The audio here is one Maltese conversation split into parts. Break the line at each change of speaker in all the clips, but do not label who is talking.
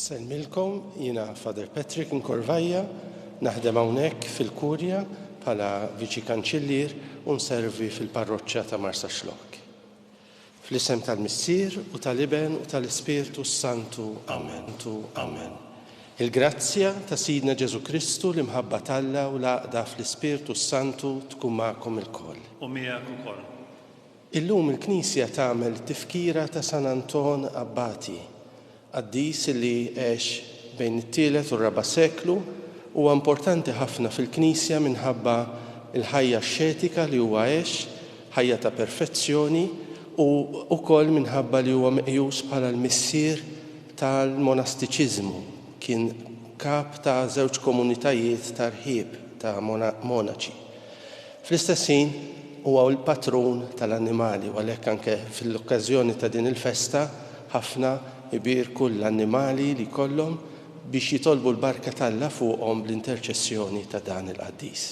Nselmilkom, jina Father Patrick Nkorvajja, naħdem hawnhekk fil-Kurja bħala viċi kanċillier u nservi fil-parroċċja ta' Marsa Xlokk. Fl-isem tal-Missier u tal-Iben u tal-Ispirtu Santu. Amen. Amen. Il-grazzja ta' Sidna Ġesu Kristu li mħabba Alla u l-għaqda fl-Ispirtu Santu tkun magħkom ilkoll.
U miegħek ukoll.
Illum il-Knisja tagħmel tifkira ta' San Anton Abbati, qaddis li għex bejn it-tielet u r-raba' seklu huwa importanti ħafna fil-Knisja minħabba il-ħajja xetika li huwa għex, ħajja ta' perfezzjoni u wkoll minħabba li huwa meqjus bħala l-missier tal-monastiċiżmu. Kien kap ta' żewġ komunitajiet ta' rħieb ta' monaċi. Fl-istess ħin huwa l-patrun tal-annimali u għalhekk anke fil-okkażjoni ta' din il-festa ħafna ibirku l-annimali li kollhom biex jitolbu l-barka Alla fuqhom bl-interċessjoni ta' dan il-qaddis.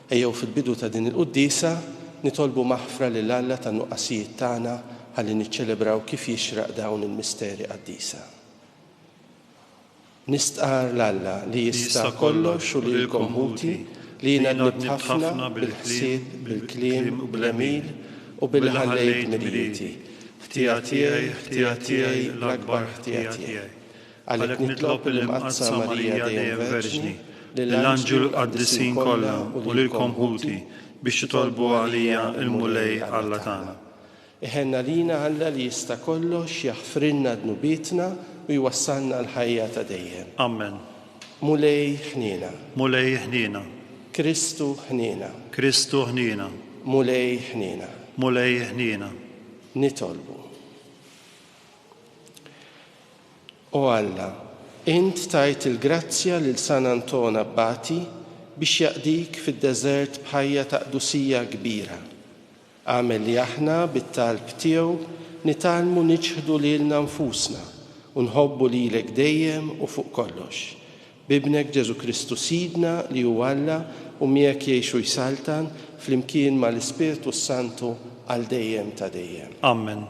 Ejjew fil-bidu ta' din il-quddisa nitolbu maħfra lil Alla ta' nuqqasijiet tagħna ħalli niċċelebraw kif jixraq dawn il-misteri qaddisa. Nistqar l-Alla li jista' kollox u lilkom ħuti li jiena nibt ħafna bil-ħsieb, bil-kliem u bil-għemil u bil-ħallejt miljieti. ħtija tiegħi l-akbar ħtija tiegħi. Għalhekk nitlob il-Imqazza Marija dejjem Verġni lill-Anġlu qaddisin kollha u lilkom ħuti biex titolbu għalija l-mulej Alla tagħna. Iħenna lina Alla li jista' kollox jaħfrilna dnubietna u jwassalna l-ħajja ta' dejjem.
Amen.
Mulej ħniena.
Mulej ħniena.
Kristu ħniena.
Kristu ħniena.
Mulej ħniena.
Mulej ħniena.
Nitolbu. O Alla, int tajt il-grazzja lil San Anton Abbati biex jaqdik fid-deżert bħajja ta' qdusija kbira. Għamel li aħna bit-talb tiegħu nitalmu niġħdu lilna nfusna u nħobbu lilek dejjem u fuq kollox. Bibnek Ġesu Kristu Sidna li hu Alla u miegħek jgħixu jsaltan flimkien mal-Ispirtu Santu għal dejjem ta' dejjem.
Amen.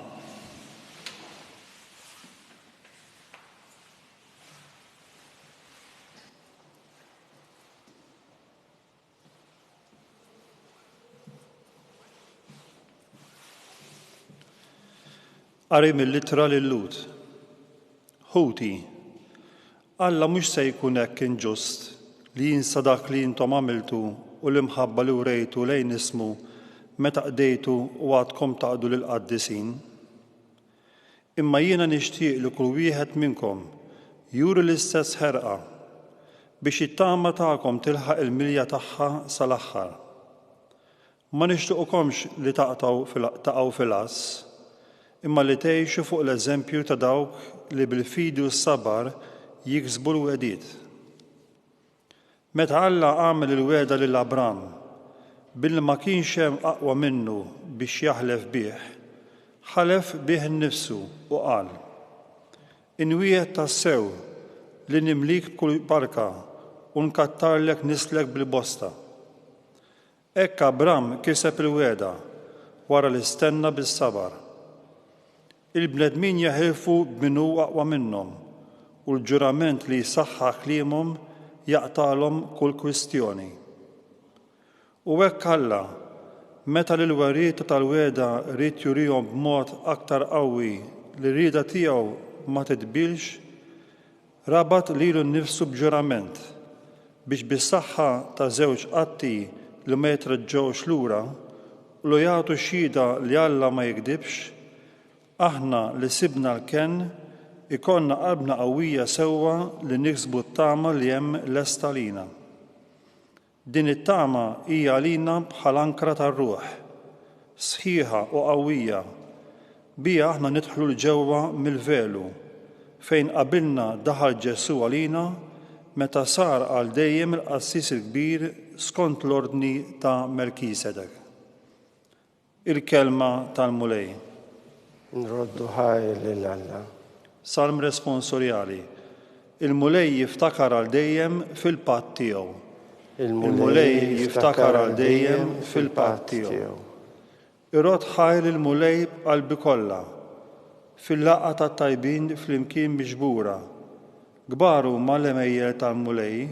Qari mill-ittra lil-Lut. Ħuti, Alla mhux se jkun hekk inġust li jinsa dak li intom għamiltu u l-imħabba li wrejtu lejn ismu meta qdejtu u għadkom taqdu lill-qaddisin. Imma jiena nixtieq li kull wieħed minnkom juri l-istess ħerqa biex it-tama tagħkom tilħaq il-milja tagħha sal-aħħar. Ma nixtieqkomx li taqgħu fil-qass, imma li tgħixu fuq l-eżempju ta' dawk li bil-fidi u s-sabar jiksbu l-wedied. Meta Alla għamel il-weda lil Abram billi ma kienx hemm aqwa minnu biex jaħlef bih, ħalef bih innifsu u qal: Inwiegħed tassew li nimlik b'kull barka u nkattarlek nislek bil-bosta. Hekk Abram kiseb il-weda wara li stenna bis-sabar. Il-bnedmin jaħilfu b'minnu aqwa minnhom u l-ġurament li jsaħħaħ kliemhom jaqtalhom kull kwistjoni. U hekk Alla, meta l-werieta tal-weda rrid jurihom b'mod aktar qawwi li rieda tiegħu ma titbilx, rabat lilu nnifsu b'ġurament biex bis-saħħa ta' żewġ qatti li ma jitreġġgħux lura u li jagħtu xhieda li Alla ma jikdibx, aħna li sibna l-ken ikonna qalbna qawwija sewwa li niksbu t-tama li hemm lesta lina. Din it-tama hija għalina bħal ankra tar-ruħ, sħiħa u qawwija. Bija aħna nidħlu l-ġewwa mill-velu fejn qabilna daħal Ġesu għalina meta sar għal dejjem il-qassis il-kbir skont l-ordni ta' Melkisedek. Il-kelma tal-mulej.
Nroddu ħaj lil Alla.
Salm responsorjali. Il-mulej jiftakar għal dejjem fil-patt tiegħu. Il-mulej jiftakar għal dejjem fil-patt tiegħu. Irrod ħajr il-mulej b'qalbi kollha, fil-laqgħa tat-tajbin flimkien miġbura, Gbaru mal-lemejjel tal-mulej,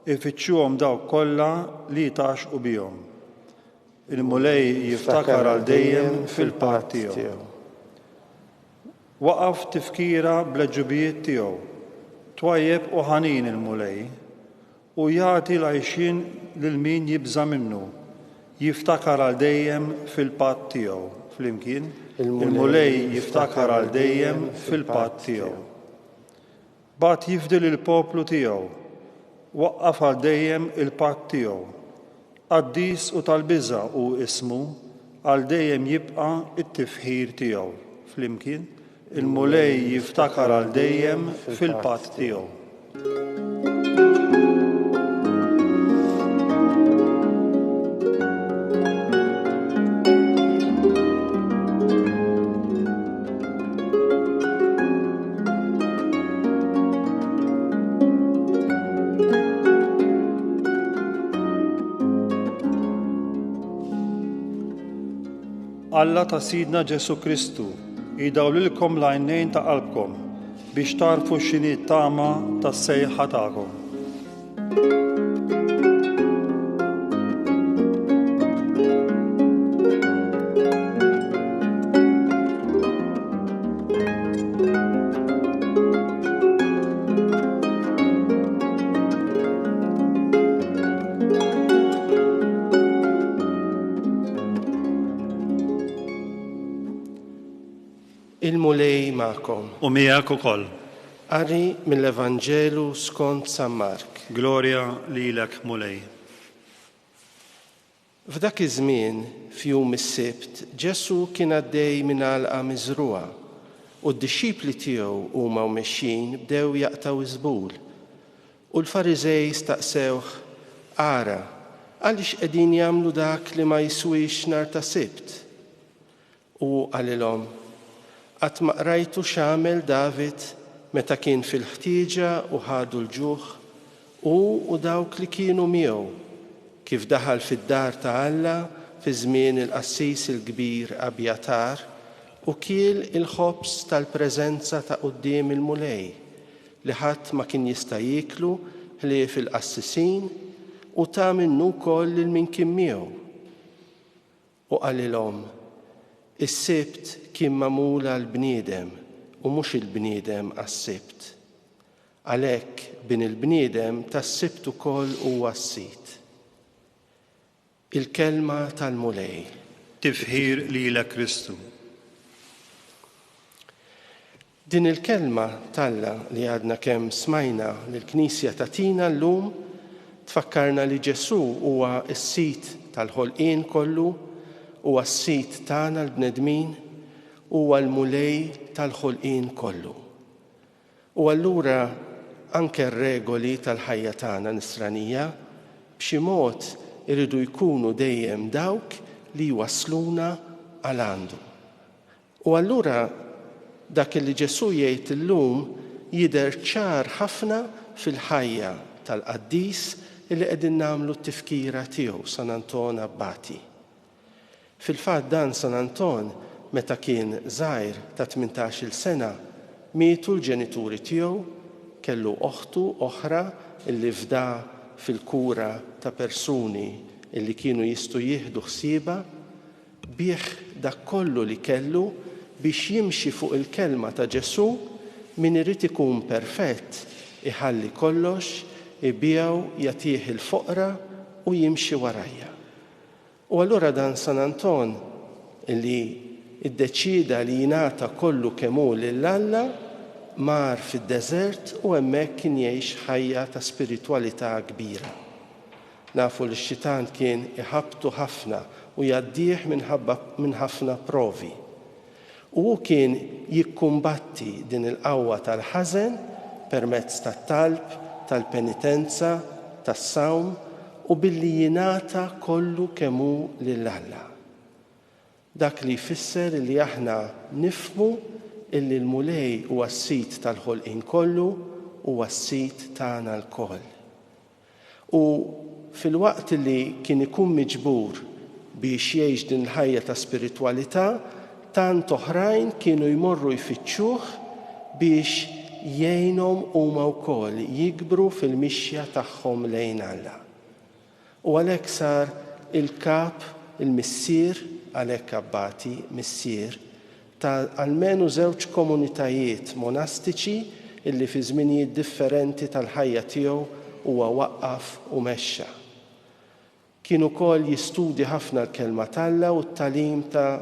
ifittxuhom dawk kollha li jtaxqu bihom. Il-mulej jiftakar għal dejjem fil-patt tiegħu. Waqaf tifkira bl-ġubijiet tiegħu, twajjeb u ħanin il-mulej u jagħti l-għajxin lil min jibża minnu, jiftakar għal dejjem fil-patt tiegħu. Flimkien, il-mulej jiftakar għal dejjem fil-patt tiegħu. Bat jifdil il-poplu tiegħu, waqqaf għal dejjem il-patt tiegħu. Qaddis u tal-biża' u ismu għal dejjem jibqa' it-tifħir tiegħu. Flimkien, il-mulej jiftakar għal dejjem fil-patt tiegħu. Alla ta' Sidna Ġesu Kristu jidawlilkom l-għajnejn ta' qalbkom biex tarfu x'inhi t-tama tas-sejħa tagħkom.
Il-mulej ma'kom.
U miegħek ukoll.
Qari mill-Evanġelu skont San Mark.
Glorja lilek mulej.
F'dak iż-żmien f'jum is-Sibt Ġesu kien għaddej minn għalqa miżruqa u d-dixxipli tiegħu huma mexxin bdew jaqtaw iżbul. U l-Fariżej staqsewh ara għaliex qegħdin jagħmlu dak li ma jswix nhar ta' Sibt. U qalilhom qatt ma qrajtu x'għamel David meta kien fil-ħtieġa u ħadu l-ġuħ u dawk li kienu miegħu kif daħal fid-dar ta' Alla fi żmien il-qassis il-kbir Abjatar u kiel il-ħobs tal-preżenza ta' quddiem il-mulej li ħadd ma kien jista' jieklu ħlief il-qassisin u ta' minnu wkoll lil min kien miegħu. U qalilhom is-Sibt kien magħmul għall-bniedem u mhux il-bniedem għas-Sibt. Għalhekk bin il-bniedem tas-Sibt ukoll huwa s-sit. Il-kelma tal-mulej.
Tifħir lilek Kristu.
Din il-kelma Alla li għadna kemm smajna lill-Knisja tagħtina llum tfakkarna li Ġesu huwa s-sit tal-ħolqien kollu, huwa s-sit tagħna l-bnedmin, huwa l-mulej tal-ħolqien kollu. U allura anke r-regoli tal-ħajja tagħna nisranija b'xi mod iridu jkunu dejjem dawk li wasluna għal għandu. U allura dak li Ġesu jgħid illum jidher ċar ħafna fil-ħajja tal-qaddis li qegħdin nagħmlu t-tifkira tiegħu San Anton Abbati. Fil-fatt dan San Anton meta kien żgħir ta' 18-il sena mietu l-ġenituri tiegħu, kellu oħtu oħra illi fda fil-kura ta' persuni illi kienu jistgħu jieħdu ħsieba bih dak kollu li kellu biex jimxi fuq il-kelma ta' Ġesu min irid ikun perfett iħalli kollox, ibiegħu jagħtih il-foqra u jimxi warajja. U allura dan San Anton illi iddeċida li jingħata kollu kemm hu lil Alla mar fid-deżert u hemmhekk kien jgħix ħajja ta' spiritwalità kbira. Nafu li x-xitan kien iħabbtu ħafna u jgħaddih minn ħafna provi. U kien jikkumbatti din il-qawwa tal-ħażen permezz tat-talb, tal-penitenza, tas-sawm u billi jingħata kollu kemm hu lil Alla. Dak li jfisser li aħna nifhmu illi l-mulej huwa s-sit tal-ħolqien kollu huwa s-sit tagħna lkoll. U fil-waqt li kien ikun miġbur biex jgħix din il-ħajja ta' spiritwalità, tant oħrajn kienu jmorru jfittxuh biex jgħinhom huma wkoll jikbru fil-mixja tagħhom lejn Alla. U għalhekk sar il-kap, il-missier, għalhekk abbati, missier, ta' almenu 2 komunitajiet monastiċi illi fi żminijiet differenti tal-ħajja tiegħu huwa waqqaf u mexxa. Kien ukoll jistudja ħafna l-kelma tal-Alla u t-talim ta'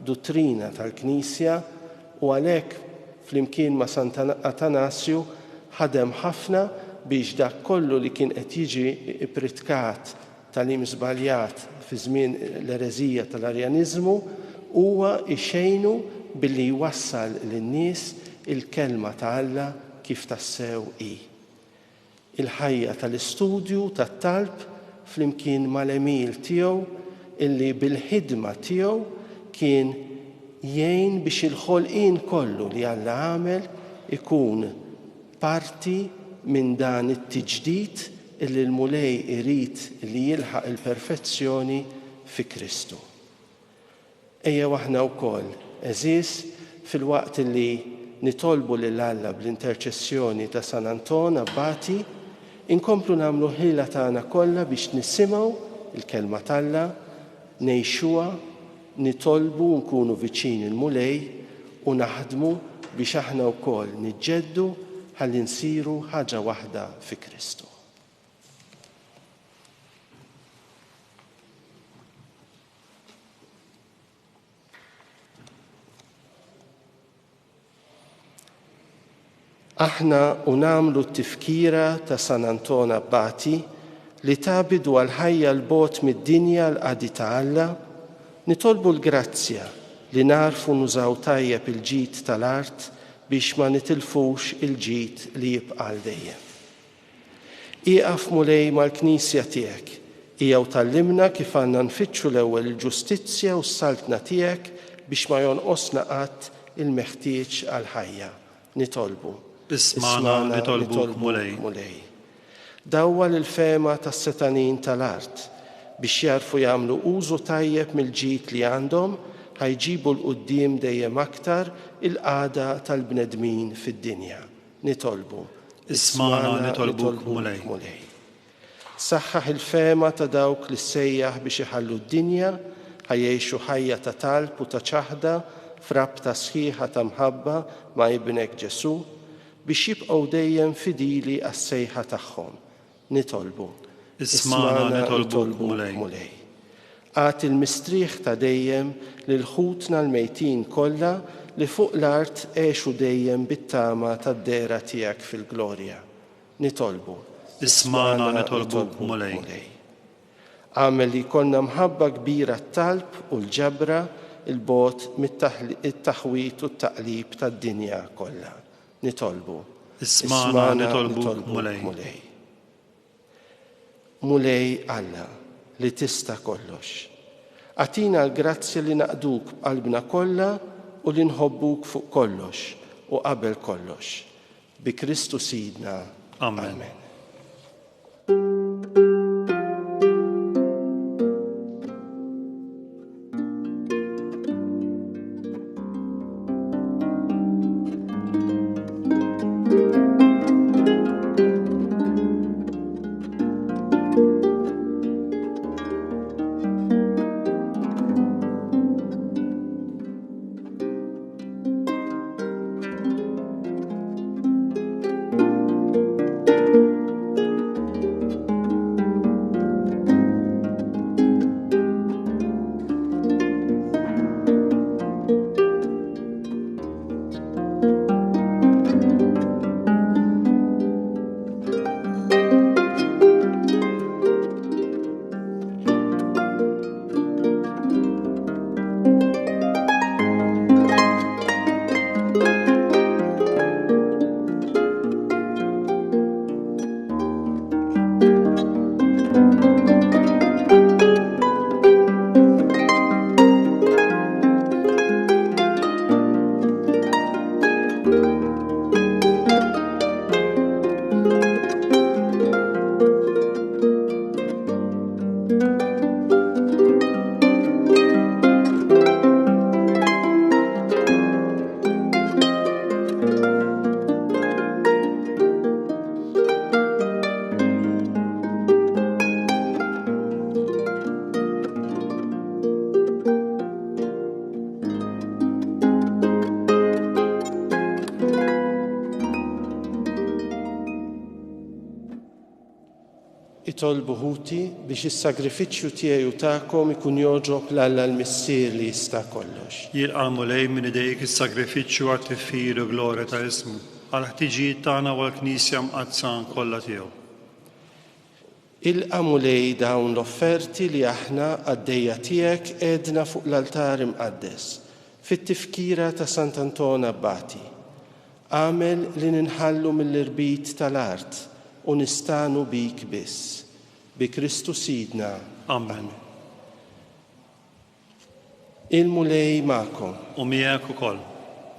dottrina tal-Knisja u għalhekk flimkien ma' Sant Atanasju ħadem ħafna biex dak kollu li kien qed jiġi ippritkat talim żbaljat fi żmien l-ereżija tal-Arjaniżmu huwa ixejnu billi jwassal lin-nies il-kelma ta' Alla kif tassew hi. Il-ħajja tal-istudju tat-talb flimkien mal-emil tiegħu illi bil-ħidma tiegħu kien jgħin biex il-ħolqien kollu li Alla għamel ikun parti minn dan it-tiġdid illi l-mulej irid li jilħaq il-perfezzjoni fi Kristu. Ejja aħna wkoll eżis fil-waqt li nitolbu lil Alla bl-interċessjoni ta' San Anton Abbati inkomplu nagħmlu ħila tagħna kollha biex nisimgħu il-kelma tal-Alla, ngħixuha, nitolbu nkunu viċin il-mulej u naħdmu biex aħna wkoll niġġeddu ħalli nsiru ħaġa waħda fi Kristu. Aħna unamlu t-tifkira ta' San Anton Abbati li tabidu għal-ħajja l-bot mid-dinja l-qadi ta' Alla, nitolbu l-grazzja li narfu nużaw tajjeb il-ġid tal-art biex ma nitilfux il-ġid li jibqal dejjem. Iqaf mulej mal-Knisja tiegħek, ijaw tallimna kif għandna nfittxu l-ewwel il-ġustizzja u s-saltna tiegħek biex ma jonqosna qatt il-meħtieġ għal-ħajja. Nitolbu.
Ismana nitolbuk mulej.
Dawwa l-fema tas-setanin tal-art biex jarfu jagħmlu użu tajjeb mill-ġid li għandhom ħajġibu l-qudiem dejjem aktar il-qagħda tal-bnedmin fid-dinja. Nitolbu.
Ismana nitolbuk mulej.
Saħħaħ il-fema ta' dawk li sejjaħ biex iħallu d-dinja ħajjgħixu ħajja ta' talb u ta' ċaħda frabta sħiħa ta' mħabba ma' ibnek Ġesu biex jibqgħu dejjem fidili għas-sejħa tagħhom. Nitolbu.
Ismana nitolbuk mulej.
Għat il-mistrieħ ta' dejjem lil ħutna l-mejtin kollha li fuq l-art għexu dejjem bit-tama tad-dera tiegħek fil-glorja. Nitolbu.
Ismana nitolbuk mulej.
Għamel li jkollna mħabba kbira t-talb u l-ġabra il-bot mit-taħwit u t-taqlib tad-dinja kollha. Nitolbu.
Ismana nitolbuk mulej.
Mulej Alla li tista' kollox. Atina l-grazzja li naqduk b'qalbna kollha u li nħobbuk fuq kollox u qabel kollox. Bi Kristu Sidna.
Amen.
jitolbu ħuti biex is-sagrifiċċju tiegħi u tagħkom ikun joġob l-Alla l-Missier li jista' kollox.
Jilqamu lej minn idejk is-sagrifiċċju għat-tifkir u glorja ta' ismu għal-ħtiġijiet tagħna u għall-Knisja mqaddsa kollha tiegħu.
Ilqamu lej dawn l-offerti li aħna għaddejja tiegħek għedna fuq l-altar imqaddes fit-tifkira ta' Sant'Anton Abbati. Għamel li ninħallu mill-irbit tal-art u nistanu bik biss, bi Kristu Sidna.
Amen.
Il-mulej ma'kom.
U miegħek ukoll.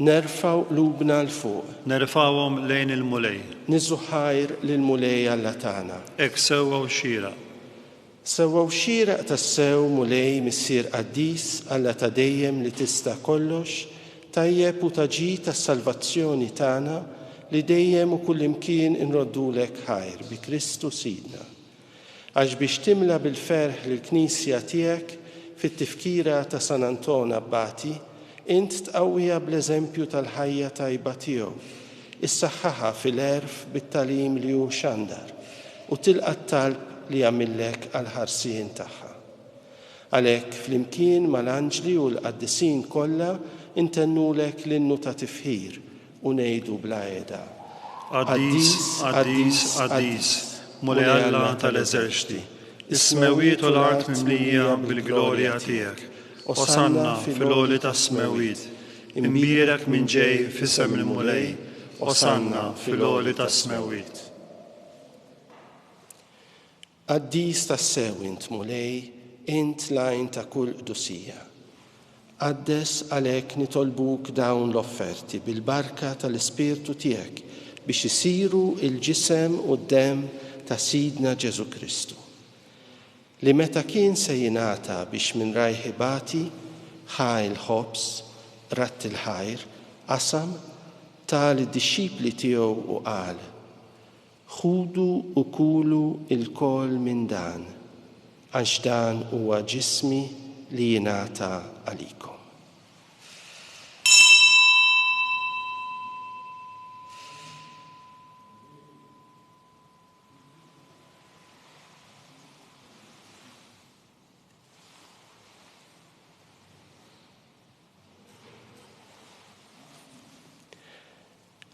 Nerfaw qlubna l-fuq.
Nerfawhom lejn il-mulej.
Niżu ħajr lill-mulej Alla tagħna.
Hekk sewwew xieraq.
Sewwew xieraq tas-sew mulej missier qaddis Alla ta' dejjem li tista' kollox, tajjeb u taġi tas-salvazzjoni tagħna li dejjem u kullimkien inroddulek ħajr bi Kristu Sidna. Għax biex timla bil-ferħ lill-Knisja tiegħek fit-tifkira ta' Sant'Anton Abbati, int tqawwiha bl-eżempju tal-ħajja tajba tiegħu, issaħħaħa fil-erf bit-talim li hu xandar u tilqa' t-talb li jagħmillek għall-ħarsien tagħha. Għalhekk flimkien mal-anġli u l-qaddisin kollha intennulek l-innu ta' tifħir u ngħidu bla għeda.
Qaddis, qaddis, qaddis, mulej Alla tal-eżerċiti, is-smewiet u l-art mimlija bil-glorja tiegħek. Osanna fil-għoli tas-smewiet, imbierek minn ġej f'isem il-mulej, osanna fil-għoli tas-smewiet.
Qaddis tas-sew int mulej, int lajn ta' kull qdusija. Qaddes għalhekk nitolbuk dawn l-offerti bil-barka tal-Ispirtu tiegħek biex isiru il-ġisem u d-demm ta' Sidna Ġesu Kristu. Li meta kien se jingħata biex minn rajħibati ħaj il-ħobs, ratt il-ħajr, qasam tal id-dixxipli tiegħu u qal: ħudu u kulu il-kol minn dan, għax dan huwa ġismi li jingħata għalikom.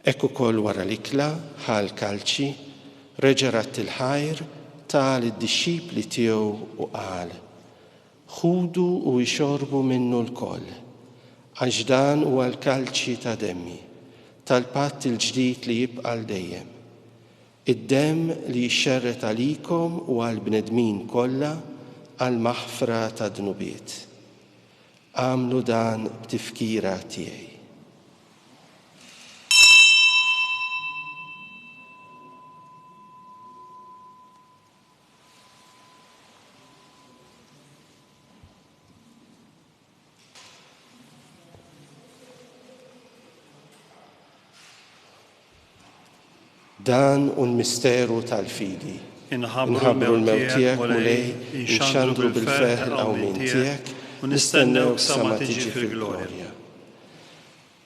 Ekku kol wara l-ikla, ħal kalċi, reġarat il-ħajr, tal id-dixxipli tiegħu u qal: ħudu u jxorbu minnu l-koll, għax dan huwa l-kalċi ta' demmi, tal-patt il-ġdid li jibqa' dejjem. Id-demm li jxerret għalikom u għal-bnedmin kollha għal-maħfra ta' dnubiet. Għamlu dan b'tifkira tiegħi. Dan u l-misteru tal-fidi. Inħabru l-mewt tiegħek mulej, inxandru bil-ferħ il-qawmin tiegħek u nistennew sa ma tiġi fil-glorja.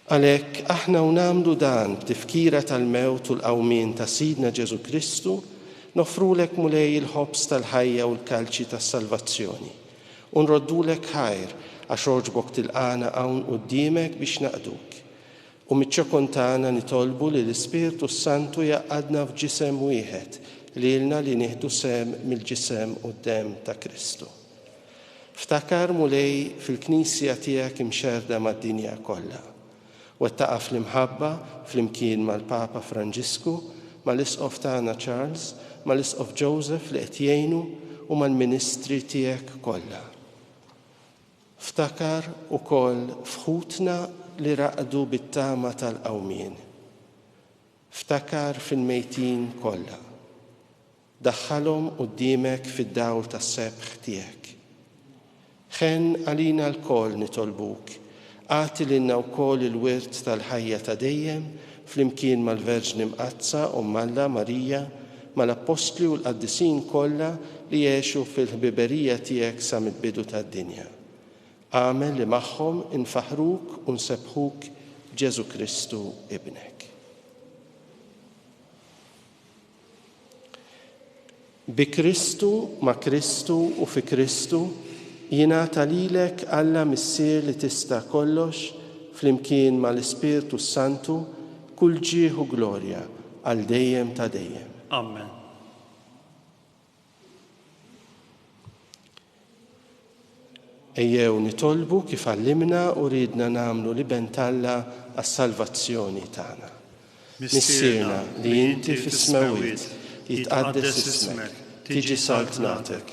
Għalhekk aħna u nagħmlu dan b'tifkira tal-mewt u l-qawmin ta' Sidna Ġesu Kristu, nofrulek mulej il-ħobs tal-ħajja u l-kalċi tas-salvazzjoni. U nroddulek ħajr għax orġbok tilqana hawn quddiemek biex naqduk. U miċ-ċokon tagħna nitolbu li l-Ispirtu Santu jaqadna f'ġisem wieħed lilna li nieħdu sem mill-ġisem u d-demm ta' Kristu. Ftakar mulej fil-Knisja tiegħek imxerda mad-dinja kollha. Wettaqa fl-imħabba flimkien mal-Papa Franġisku, mal-Isqof tagħna Charles, mal-Isqof Joseph li qed jgħinu u mal-Ministri tiegħek kollha. Ftakar ukoll fħutna li raqdu bit-tama tal-qawmien. Ftakar fil-mejtin kollha. Daħħalhom quddiemek fid-dawr tas-sebħ tiegħek. Ħen għalina l-koll nitolbuk, għati lilna wkoll il-wirt tal-ħajja ta' dejjem flimkien mal-Verġni Mqazza Alla Marija, mal-Apostli u l-Qaddisin kollha li jgħixu fil-ħbiberija tiegħek sa mill-bidu tad-dinja. Għamel li magħhom infaħruk u nsebħuk Ġesu Kristu ibnek. بكريستو ما كريستو وفي كريستو jingħata lilek Alla missier li tista' kollox flimkien mal-Ispirtu Santu kull ġieħ u glorja għal dejjem ta' dejjem.
Amen.
Ejjew nitolbu kif għallimna u ridna nagħmlu li bentalla għas-salvazzjoni tagħna. Missierna li inti fis-smawiet jitqaddes ismek, tiġi saltnatek,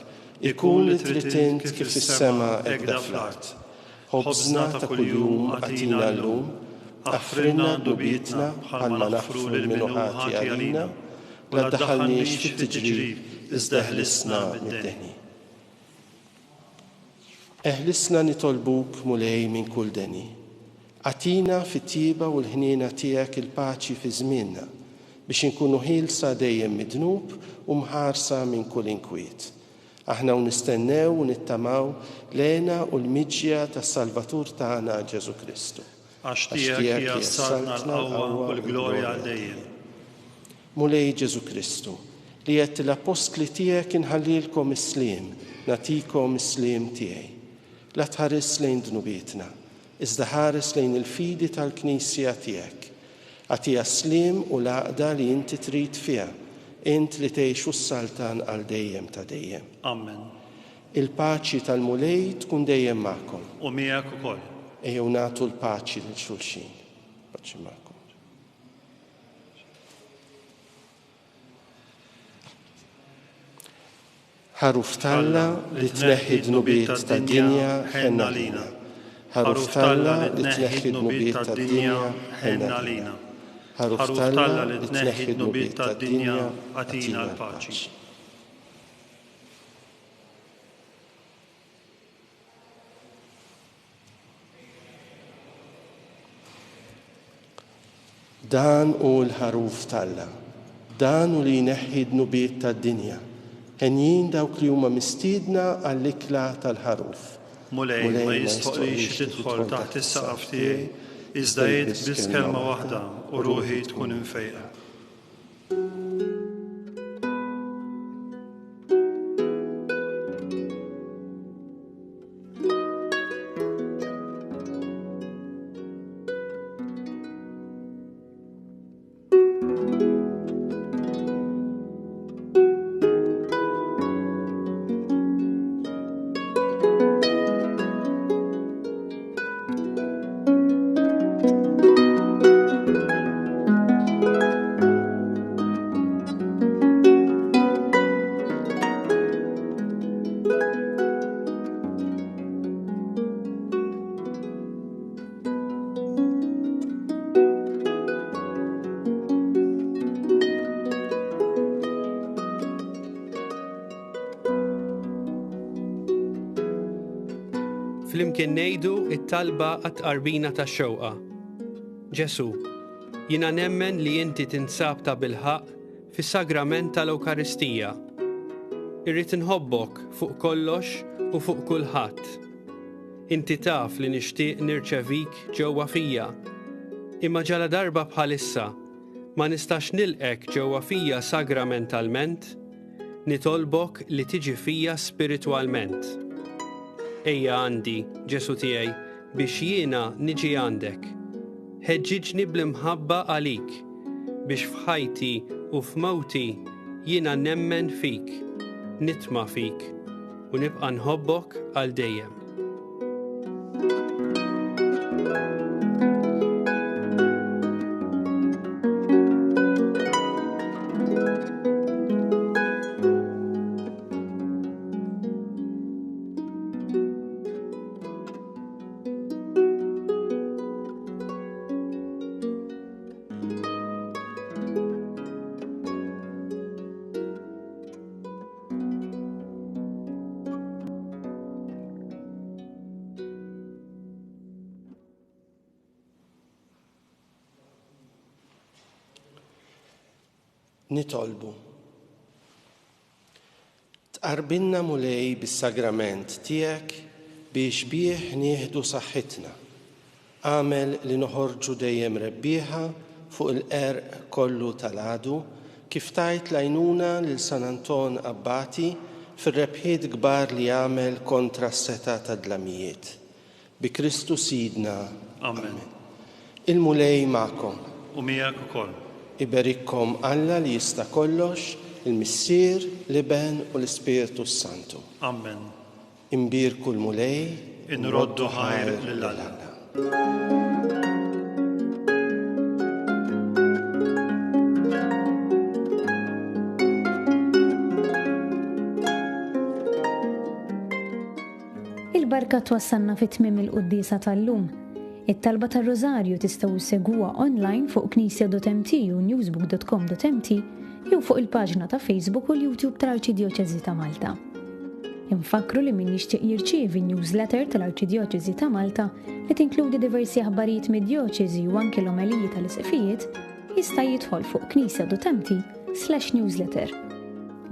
ikun li trid int kif fis-sema hekk fl-art. Ħobżna ta' kuljum għatina llum, affrinna dubietna bħalma naħfru lil min ħati għalina, la ddaħħalniex fit-tiġrib iżda ħlisna mid-deni. Eħlisna nitolbuk mulej minn kull deni. Għatina fit-tieba u l-ħniena tiegħek il-paċi fi żmienna biex inkunu ħielsa dejjem mid-dnub u mħarsa minn kull inkwiet. Aħna nistennew u nittamaw lena u l-miġja tas-Salvatur tagħna Ġesu Kristu.
Għax tiegħek jassalna l-qawwa u l-glorja dejjem.
Mulej Ġesu Kristu, li qed l-apostli tiegħek inħallilkom isliem, natikom isliem tiegħi. La tħares lejn dnubietna, iżda ħares lejn il-fidi tal-Knisja tiegħek. Għatija slim u l-għaqda li inti trid fiha, int li tgħixu s-saltan għal dejjem ta' dejjem.
Amen.
Il-paċi tal-mulej tkun dejjem magħkom.
U miegħek ukoll.
Ejjew nagħtu l-paċi lil xulxin. Paċi magħkom. Ħaruf talla li tneħħi dnubiet tad-dinja ħenna lina. Ħaruf talla li tneħħi dnubiet tad-dinja ħenna lina. Ħaruf talla li tneħħi dnubiet tad-dinja għatina l-paċi. Dan u l-ħaruf talla, dan u li jneħħi dnubiet tad-dinja. Ħenjin dawk li huma mistiedna għall-ikla tal-ħaruf.
Mulej ma jistoqlix tidħol taħt is-saqaf tiegħi, iżda jgħid biss kelma waħda u ruħi tkun infejqa.
Flimkien ngħidu it-talba għat-qarbina tax-xewqa. Ġesu, jiena nemmen li inti tinsab ta' bilħaq fis-sagrament tal-Ewkaristija. Irrid inħobbok fuq kollox u fuq kulħadd. Inti taf li nixtieq nirċevik ġewwa fija, imma ġala darba bħalissa ma nistax nilqek ġewwa fija sagramentalment, nitolbok li tiġi fija spiritwalment. Ejja għandi, Ġesu tiegħi, biex jiena niġi għandek. Ħeġġiġni bl-imħabba għalik, biex f'ħajti u f'mawti jiena nemmen fik, nitma' fik, u nibqa' nħobbok għal dejjem.
Nitolbu. Tqarbinna mulej bis-sagrament tiegħek biex bih nieħdu saħħitna. Għamel li noħorġu dejjem rebbieħa fuq il-qerq kollu tal-għadu kif tajt lajnuna lil San Anton Abbati fir-rebħiet kbar li jagħmel kontra s-seta ta' dlamijiet. Bi Kristu Sidna.
Amen.
Il-mulej ma'kom.
U miegħek ukoll.
Iberikkom Alla li jista' kollox, il-Missier, l-Iben u l-Ispiritu Santu.
Amen.
Imbirku l-mulej,
Inroddu ħajr lil Alla.
Il-barka twassalna fit-tmiem il-Qudiesa tal-lum. It-talba tar-Rożarju tistgħu segwa online fuq knisja.mt u newsbook.com.mt jew fuq il-paġna ta' Facebook u l-YouTube tal-Arċidjoċeżi ta' Malta. Infakru li min jixtieq jirċievi newsletter tal-Arċidjoċeżi ta' Malta li tinkludi diversi aħbarijiet mid-djoċeżi u anke l-omeliji tal-isqfijiet jista' jidħol fuq knisja.mt/newsletter.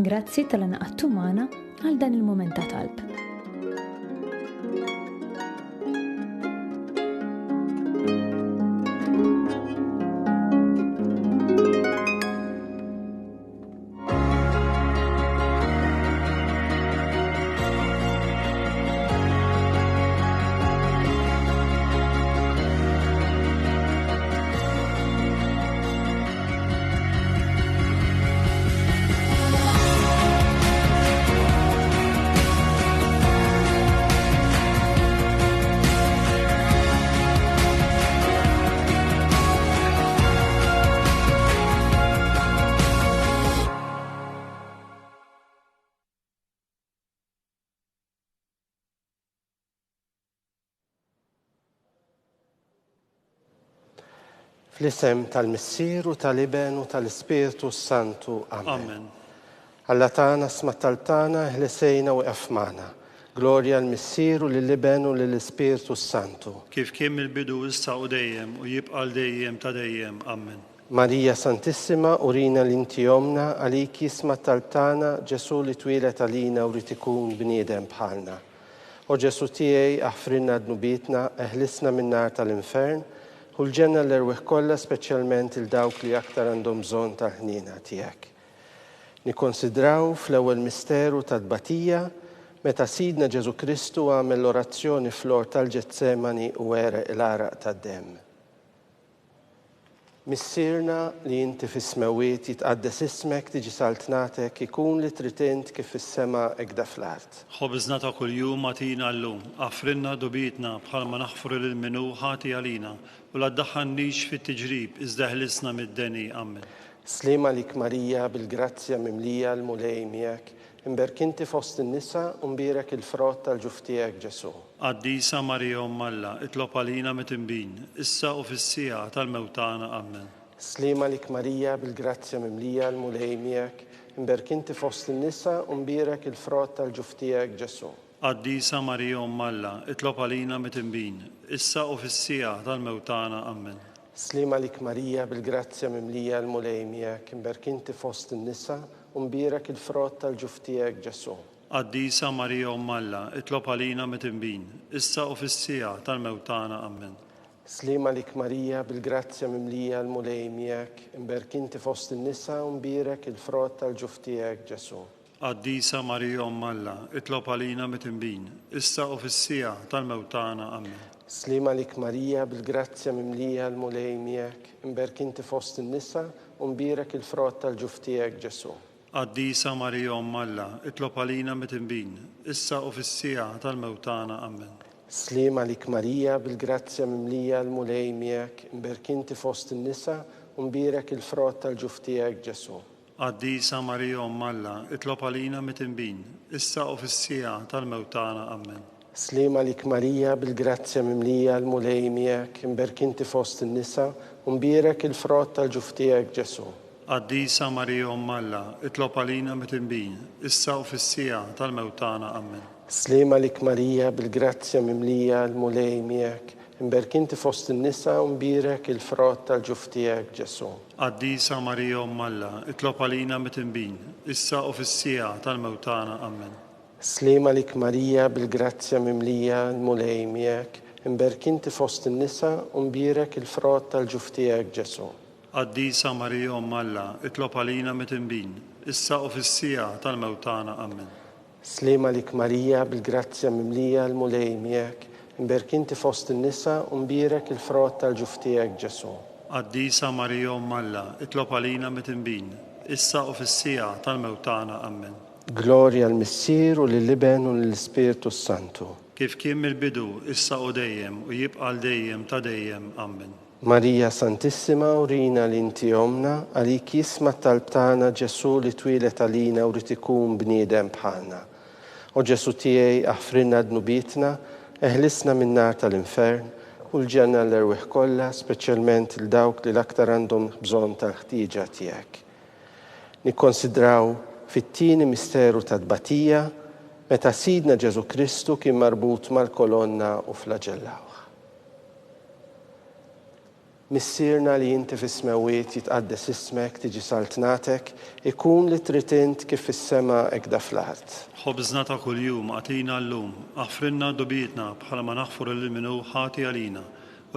Grazzi tal-għanaqattu magħna għal dan il-mument ta' talb.
Fl-isem tal-Missier u tal-Iben u tal-Ispiritu Santu. Amen.
Amen.
Alla tagħna smattaltana ħlesejna u qafmana. Glorja l-Missier u lill-Iben u lill-Ispiritu Santu.
Kif kien il-bidu issa u dejjem u jibqa' dejjem ta' dejjem. Amen.
Marija Santissima, urina l-inti jomna, għaliki smattaltana Ġesu li twilet għalina u ritikun bniedem bħalna. O Ġesu tiegħi aħfrinna dnubietna, eħlisna min-nar tal-infern, u l-ġenna l-erweħ kollha speċjalment il-dawk li aktar għandhom bżonn tal-ħniena tiegħek. Nikkonsidraw fl-ewwel misteru tad-tbatija meta Sidna Ġesu Kristu għamel l-orazzjoni fl-ort tal-Ġetsemani u għereq il-għaraq tad-demm. Missierna li inti fis-smawiet jitqaddes ismek tiġi saltnatek ikun li tritint kif fis-sema ekda fl-art.
Ħobżna ta' kuljum atina llum, aħfrinna dubietna bħalma naħfru lil minnu ħati għalina u la ddaħħalniex fit-tiġrib iżda ħlisna mid-deni. Amen.
Slima lik Marija bil-grazzja mimlija l-mulej miegħek, imberkinti fost in-nisa u mbierek il-frott tal-ġuf tiegħek Ġesu.
Qaddisa Marija Alla, itlob għalina mit-imbin, issa u fis-sija tal-mewtana. Amen.
Slima lik Marija bil-grazzja mimlija l-mulej miegħek, imberkinti fost in-nisa u mbierek il-frott tal-ġuf tiegħek Ġesu.
Qaddisa Marija Alla, itlob għalina mit-imbin, issa u fis-sija tal-mewtana. Amen.
Slima lik Marija bil-grazzja mimlija l-mulej miegħek, imberkinti fost in-nisa u mbierek il-frott tal-ġuf tiegħek Ġesu.
Qaddisa Marija Alla, itlob għalina mit-imbin, issa u fis-sija tal-mewtana. Amen.
Slima lik Marija bil-grazzja mimlija l-mulej miegħek, imberkinti fost in-nisa u mbierek il-frott tal-ġuf tiegħek Ġesu.
Qaddisa Marija Alla, itlob għalina mit-imbin, issa u fis-sija tal-mewtana. Amen.
Slima lik Marija bil-grazzja mimlija l-mulej miegħek, imberkinti fost in-nisa u mbierek il-frott tal-ġuf tiegħek Ġesu.
Qaddisa Marija Alla, itlob għalina mit-imbin, issa u fis-sija tal-mewtana. Amen.
Slima lik Marija bil-grazzja mimlija l-mulej miegħek, imberkinti fost in-nisa u mbierek il-frott tal-ġuf tiegħek Ġesu.
Qaddisa Marija Alla, itlob għalina mit-imbin, issa u fis-sija tal-mewtana. Amen.
Slima lik Marija bil-grazzja mimlija l-mulej miegħek, imberkinti fost in-nisa u mbierek il-frott tal-ġuf tiegħek Ġesu.
Qaddisa Marija Alla, itlob għalina mit-imbin, issa u fis-sija tal-mewtana. Amen.
Slima lik Marija bil-grazzja mimlija l-mulej miegħek, imberkinti fost in-nisa u mbierek il-frott tal-ġuf tiegħek Ġesu.
Qaddisa Marija Alla, itlob għalina mit-imbin, issa u fis-sija tal-mewtana. Amen.
Slima lik Marija bil-grazzja mimlija l-mulej miegħek, imberkinti fost in-nisa u mbierek il-frott tal-ġuf tiegħek Ġesu.
Qaddisa Marija Umm Alla, itlob għalina mit-inbin, issa u fis-sija tal-mewtana. Amen.
Slima lik Marija bil-grazzja mimlija l-mulej miegħek, imberkinti fost in-nisa u mbierek il-frott tal-ġuf tiegħek Ġesu.
Qaddisa Marija Umm Alla, itlob għalina mit-inbin, issa u fis-sija tal-mewtana. Amen.
Gloria l-Missier u lill-Iben u lill-Ispirtu Santu.
Kif kien mill-bidu, issa u dejjem, u jibqa' dejjem ta' dejjem. Amen.
Marija Santissima, urina li inti omna, għalik jisma talb tagħna Ġesu li twilet għalina u rid ikun bniedem bħalna. O Ġesu tiegħi aħfrinna dnubitna, eħlisna min-nar tal-infern u l-ġenna l-erwieħ kollha, speċjalment il dawk li l-aktar għandhom bżonn tal-ħtieġa tiegħek. Nikkonsidraw fit-tieni misteru ta' tbatija meta Sidna Ġesu Kristu kien marbut mal-kolonna u flaġellawh. Missierna li inti fis-smawiet jitqaddes ismek, tiġi saltnatek, ikun li trid int kif fis-sema hekk fl-art.
Ħobżna ta' kuljum għatina llum, aħfrinna dubietna bħala ma naħfur lil minnu ħati għalina,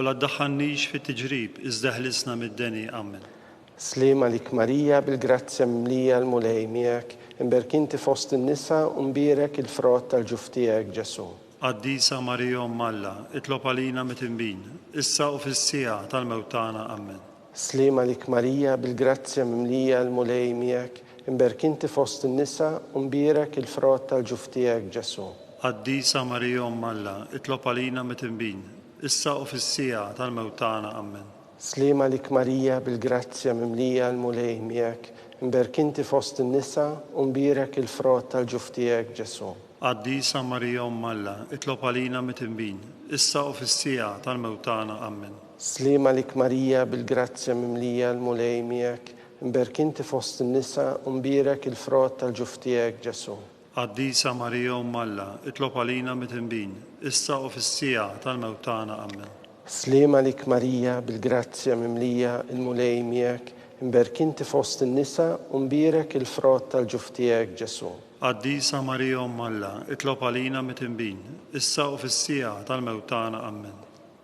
u la ddaħħalniex fit-tiġrib iżda ħlisna mid-deni. Amen.
Slima lik Marija bil-grazzja mimlija l-mulej miegħek, imberkinti fost in-nisa u mbierek il-frott tal-ġuf tiegħek Ġesu.
Qaddisa Marija Umm Alla, itlob għalina mit-inbin, issa u fis-sija tal-mewtana. Amen.
Slima lik Marija bil-grazzja mimlija l-mulej miegħek, imberkinti fost in-nisa u mbierek il-frott tal-ġuf tiegħek Ġesu.
Qaddisa Marija Umm Alla, itlob għalina mit-inbin, issa u fis-sija tal-mewtana. Amen.
Slima lik Marija bil-grazzja mimlija l-mulej miegħek, imberkinti fost in-nisa u mbierek il-frott tal-ġuf tiegħek Ġesu.
Qaddisa Marija Umm Alla, itlob għalina mit-inbin, issa u fis-sija tal-mewtana. Amen.
Slima lik Marija bil-grazzja mimlija l-mulej miegħek, imberkinti fost in-nisa u mbierek il-frott tal-ġuf tiegħek Ġesu.
Qaddisa Marija Umm Alla, itlob għalina mit-inbin, issa u fis-sija tal-mewtana. Amen.
Slima lik Marija bil-grazzja mimlija l-mulej miegħek, imberkinti fost in-nisa u mbierek il-frott tal-ġuf tiegħek Ġesu.
Qaddisa Marija Umm Alla, itlob għalina mit-inbin, issa u fis-sija tal-mewtana. Amen.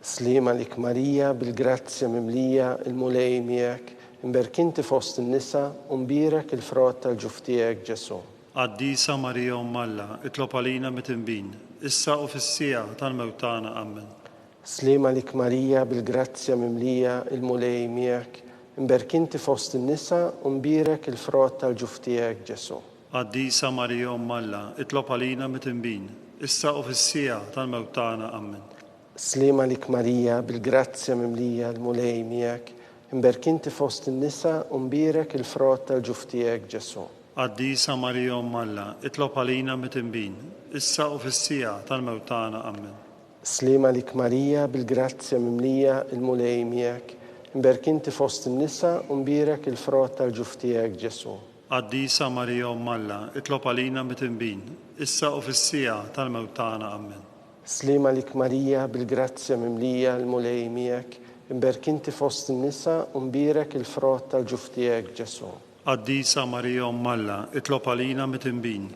Slima lik Marija bil-grazzja mimlija l-mulej miegħek, imberkinti fost in-nisa u mbierek il-frott tal-ġuf tiegħek Ġesu.
Qaddisa Marija Umm Alla, itlob għalina mit-inbin, issa u fis-sija tal-mewtana. Amen.
Slima lik Marija bil-grazzja mimlija l-mulej miegħek, imberkinti fost in-nisa u mbierek il-frott tal-ġuf tiegħek Ġesu.
Qaddisa Marija Umm Alla, itlob għalina mit-inbin, issa u fis-sija tal-mewtana. Amen.
Slima lik Marija bil-grazzja mimlija l-mulej miegħek, imberkinti fost in-nisa u mbierek il-frott tal-ġuf tiegħek Ġesu.
Qaddisa Marija Umm Alla, itlob għalina mit-inbin, issa u fis-sija tal-mewtana. Amen.
Slima lik Marija bil-grazzja mimlija l-mulej miegħek, imberkinti fost in-nisa u mbierek il-frott tal-ġuf tiegħek Ġesu.
Qaddisa Marija Umm Alla, itlob għalina mit-inbin, issa u fis-sija tal-mewtana. Amen.
Slima lik Marija bil-grazzja mimlija l-mulej miegħek, imberkinti fost in-nisa u mbierek il-frott tal-ġuf tiegħek Ġesu.
Qaddisa Marija Umm Alla, itlob għalina mit-inbin,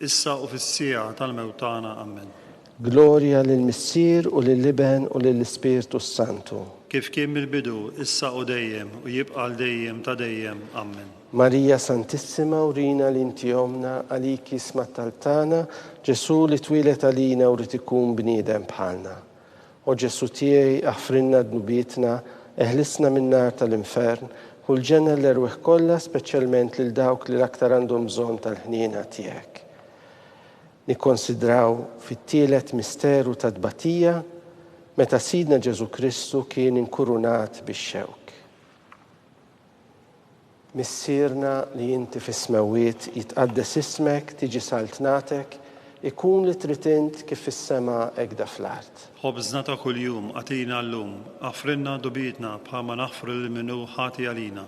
issa u fis-sija tal-mewtana. Amen.
Gloria lill-Missier u lill-Iben u lill-Ispirtu Santu.
Kif kien mill-bidu, issa u dejjem, u jibqa' dejjem ta' dejjem. Amen.
Marija Santissima, urina li inti omna, għalik jisma talb tagħna, Ġesu li twilet għalina u rid ikun bniedem bħalna. O Ġesu tiegħi aħfrinna dnubietna, eħlisna min-nar tal-infern, u l-ġenna l-erwieħ kollha, speċjalment lil dawk li l-aktar għandhom bżonn tal-ħniena tiegħek. Nikkonsidraw fit-tielet misteru ta' tbatija meta Sidna Ġesu Kristu kien inkurunat bix-xewk. Missierna li inti fis-smawiet jitqaddes ismek, tiġi saltnatek, ikun li trid int kif fis-sema hekk fl-art.
Ħobżna ta' kuljum għatina llum, aħfrinna dubietna bħalma naħfru lil minnu ħati għalina,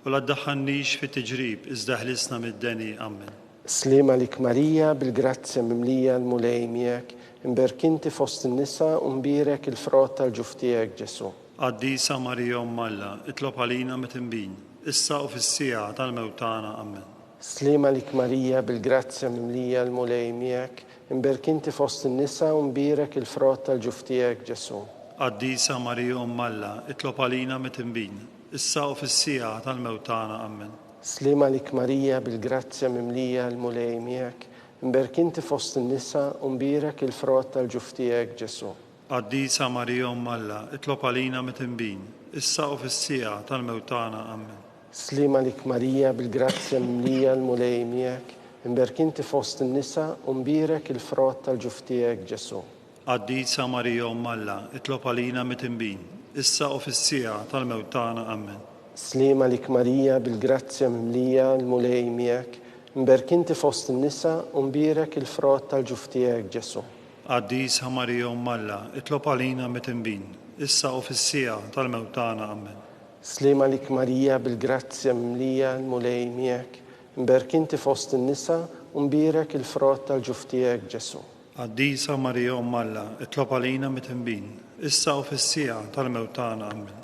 u la ddaħħalniex fit-tiġrib iżda ħlisna mid-deni. Amen.
Slima lik Marija bil-grazzja mimlija l-mulej miegħek, imberkinti fost in-nisa u mbierek il-frott tal-ġuf tiegħek Ġesu.
Qaddisa Marija Umm Alla, itlob għalina mit-inbin, issa u fis-sija tal-mewtana. Amen.
Slima lik Marija bil-grazzja mimlija l-mulej miegħek, imberkinti fost in-nisa u mbierek il-frott tal-ġuf tiegħek Ġesu.
Qaddisa Marija Umm Alla, itlob għalina mit-inbin, issa u fis-sija tal-mewtana. Amen.
Slima lik Marija bil-grazzja mimlija l-mulej miegħek, imberk inti fost in-nisa u mbirak il-frott tal-ġuf tiegħek Ġesu.
Qaddisa Marija Umm Alla, itlob għalina mit-tinbin, issa u fis-sija tal-mewtana. Amen.
Slima lik Marija bil-grazzja mimlija l-mulej miegħek, imberk inti fost in-nisa u mbirak il-frott tal-ġuf tiegħek Ġesu.
Qaddisa Marija Umm Alla, itlob għalina mit-tinbin, issa u fis-sija tal-mewtana. Amen.
Slima lik Marija bil-grazzja mimlija l-mulej miegħek, imberk inti fost in-nisa u mbirak il-frott tal-ġuf tiegħek Ġesu.
Qaddisa Marija Umm Alla, itlob għalina mit-tinbin, issa u fis-sija tal-mewtana. Amen.
Slima lik Marija bil-grazzja mimlija l-mulej miegħek, imberk inti fost in-nisa u mbirak il-frott tal-ġuf tiegħek Ġesu.
Qaddisa Marija Umm Alla, itlob għalina mit-tinbin, issa u fis-sija tal-mewtana. Amen.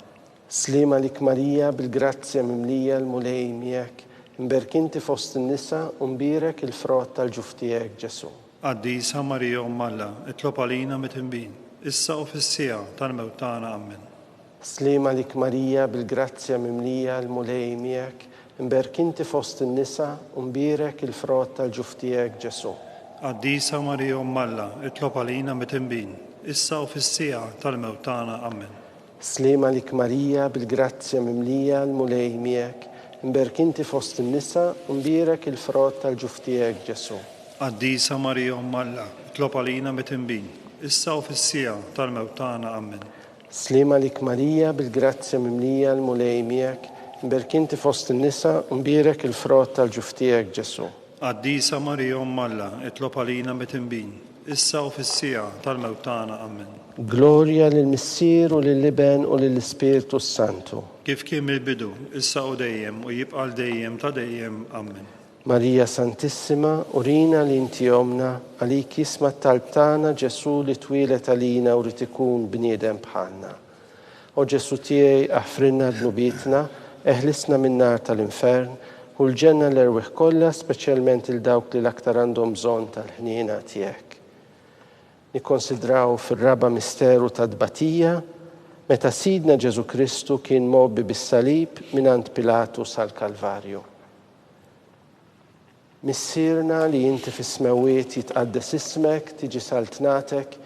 Slima lik Marija bil-grazzja mimlija l-mulej miegħek, imberk inti fost in-nisa u mbirak il-frott tal-ġuf tiegħek Ġesu.
Qaddisa Marija Umm Alla, itlob għalina mit-tinbin, issa u fis-sija tal-mewtana. Amen.
Slima lik Marija bil-grazzja mimlija l-mulej miegħek, imberk inti fost in-nisa u mbirak il-frott tal-ġuf tiegħek Ġesu.
Qaddisa Marija Umm Alla, itlob għalina mit-tinbin, issa u fis-sija tal-mewtana. Amen.
Slima lik Marija bil-grazzja mimlija l-mulej miegħek, imberk inti fost in-nisa u mbirak il-frott tal-ġuf tiegħek Ġesu.
Qaddisa Marija Umm Alla, itlob għalina mit-tinbin, issa u fis-sija tal-mewtana. Amen.
Slima lik Marija bil-grazzja mimlija l-mulej miegħek, imberk inti fost in-nisa u mbirak il-frott tal-ġuf tiegħek Ġesu.
Qaddisa Marija Umm Alla, itlob għalina mit-tinbin, issa u fis-sija tal-mewtana. Amen.
Glorja lill-Missier u lill-Iben u lill-Ispirtu Santu.
Kif kien mill-bidu, issa u dejjem u jibqa' dejjem ta' dejjem. Amen.
Marija Santissima, urina li inti omna, għalik jisma t-talb tagħna Ġesu li twilet għalina u rid ikun bniedem bħalna. O Ġesu tiegħi aħfrinna d-nubitna, eħlisna min-nar tal-infern, u l-ġenna l-erwieħ kollha, speċjalment il-dawk li l-aktar għandhom bżonn tal-ħniena tiegħek. Nikkonsidraw fir-raba misteru ta' tbatija, meta Sidna Ġesu Kristu kien mobbi bis-salib mingħand Pilatu sal-Kalvarju. Missierna li inti fis-smawiet jitqaddes ismek, tiġi saltnatek,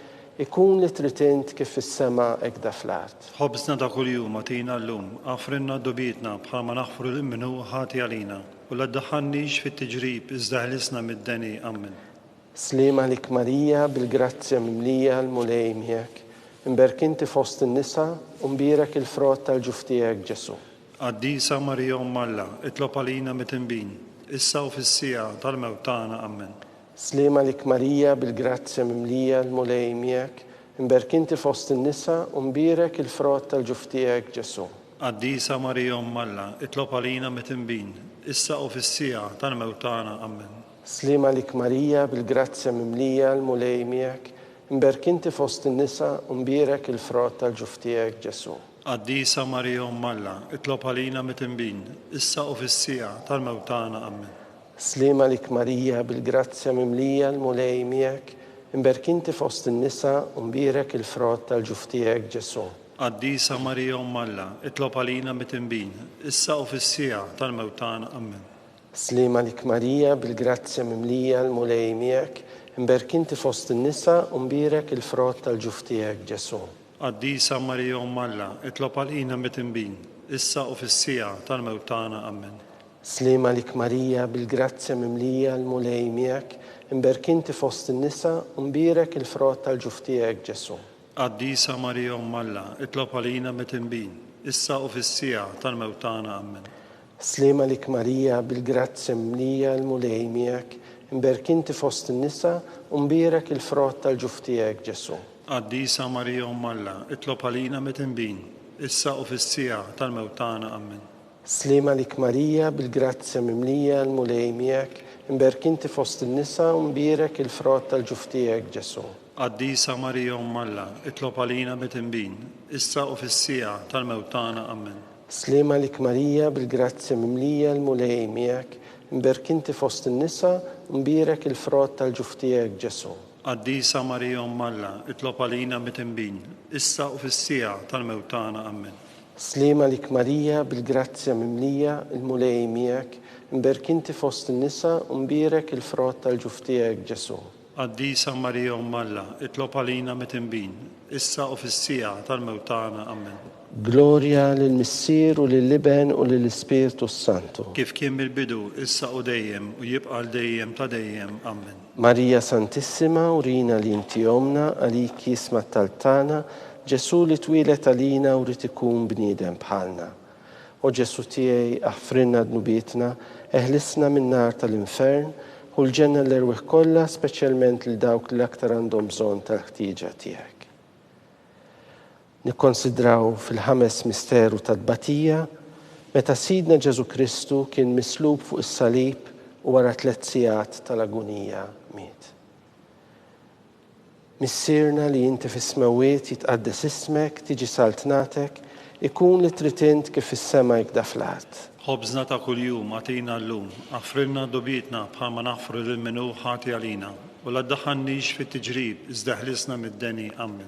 ikun li trid int kif fis-sema hekk fl-art.
Ħobżna ta' kuljum atina llum, għafrinna d-dubitna bħalma naħfru l-minnu ħati għalina, u la ddaħħalniex fit-tiġrib iżda ħlisna mid-deni. Amen.
Slima lik Marija bil-grazzja mimlija l-mulej miegħek, imberk inti fost in-nisa u mbirak il-frott tal-ġuf tiegħek Ġesu.
Qaddisa Marija Umm Alla, itlob għalina mit-tinbin, issa u fis-sija tal-mewtana. Amen.
Slima lik Marija bil-grazzja mimlija l-mulej miegħek, imberk inti fost in-nisa u mbirak il-frott tal-ġuf tiegħek Ġesu.
Qaddisa Marija Umm Alla, itlob għalina mit-tinbin, issa u fis-sija tal-mewtana. Amen.
Slima lik Marija bil-grazzja mimlija l-mulej miegħek, imberk inti fost in-nisa u mbirak il-frott tal-ġuf tiegħek Ġesu.
Qaddisa Marija Umm Alla, itlob għalina mit-tinbin, issa u fis-sija tal-mewtana. Amen.
Slima lik Marija bil-grazzja mimlija l-mulej miegħek, imberk inti fost in-nisa u mbirak il-frott tal-ġuf tiegħek Ġesu.
Qaddisa Marija Umm Alla, itlob għalina mit-tinbin, issa u fis-sija tal-mewtana. Amen.
Slima lik Marija bil-grazzja mimlija l-mulej miegħek, imberk inti fost in-nisa u mbirak il-frott tal-ġuf tiegħek Ġesu.
Qaddisa Marija Umm Alla, itlob għalina mit-tinbin, issa u fis-sija tal-mewtana. Amen.
Slima lik Marija bil-grazzja mimlija l-mulej miegħek, imberk inti fost in-nisa u mbirak il-frott tal-ġuf tiegħek Ġesu.
Qaddisa Marija Umm Alla, itlob għalina mit-tinbin, issa u fis-sija tal-mewtana. Amen.
Slima lik Marija bil-grazzja mimlija l-mulej miegħek, imberk inti fost in-nisa u mbirak il-frott tal-ġuf tiegħek Ġesu.
Qaddisa Marija Umm Alla, itlob għalina mit-tinbin, issa u fis-sija tal-mewtana. Amen.
Slima lik Marija bil-grazzja mimlija l-mulej miegħek, imberk inti fost in-nisa u mbirak il-frott tal-ġuf tiegħek Ġesu.
Qaddisa Marija Umm Alla, itlob għalina mit-tinbin, issa u fis-sija tal-mewtana. Amen.
Slima lik Marija bil-grazzja mimlija l-mulej miegħek, imberk inti fost in-nisa u mbirak il-frott tal-ġuf tiegħek Ġesu.
Qaddisa Marija Umm Alla, itlob għalina mit-tinbin, issa u fis-sija tal-mewtana. Amen.
سليمة لك ماريا بالجرازيا مملية الملاي ميك مبارك انت فوسط النساء ومبيرك الفروت الجفتيك جسو
Addisa Maria Malla, اطلب علينا متنبين إسا وفي السيعة الموتانا أمن.
جلوريا للمسير وللبن وللسبيرتو السانتو
كيف كان بالبدو إسا وديم ويبقى الديم تديم أمن.
ماريا سانتيسيما ورينا لينتيومنا عليكي اسمها تالتانا جسو لتويلة علينا ورتكون بنيدم بحالنا وجسو تيي أحفرنا دنوبيتنا اهلسنا من نار الانفرن والجنة اللي روح كلها سبيشالمنت لداوك اللي أكتر عندهم زون تحتيجة تيهك نكونسيدراو في الخمس مستيرو تدباتية متى سيدنا جيسو كريستو كان مسلوب فوق الصليب ورا 3 ساعات تلاقونية ميت مسيرنا اللي انت في السماوات يتقدس اسمك تيجي سلطنتك يكون لترتنت كيف السما يكدفلات
خبزنا كل يوم أعطينا اللوم أغفر لنا ضبيتنا بحال نغفر للمنو خاطي علينا ولا تدخلنيش في التجريب ازدحلسنا من الدني أمن.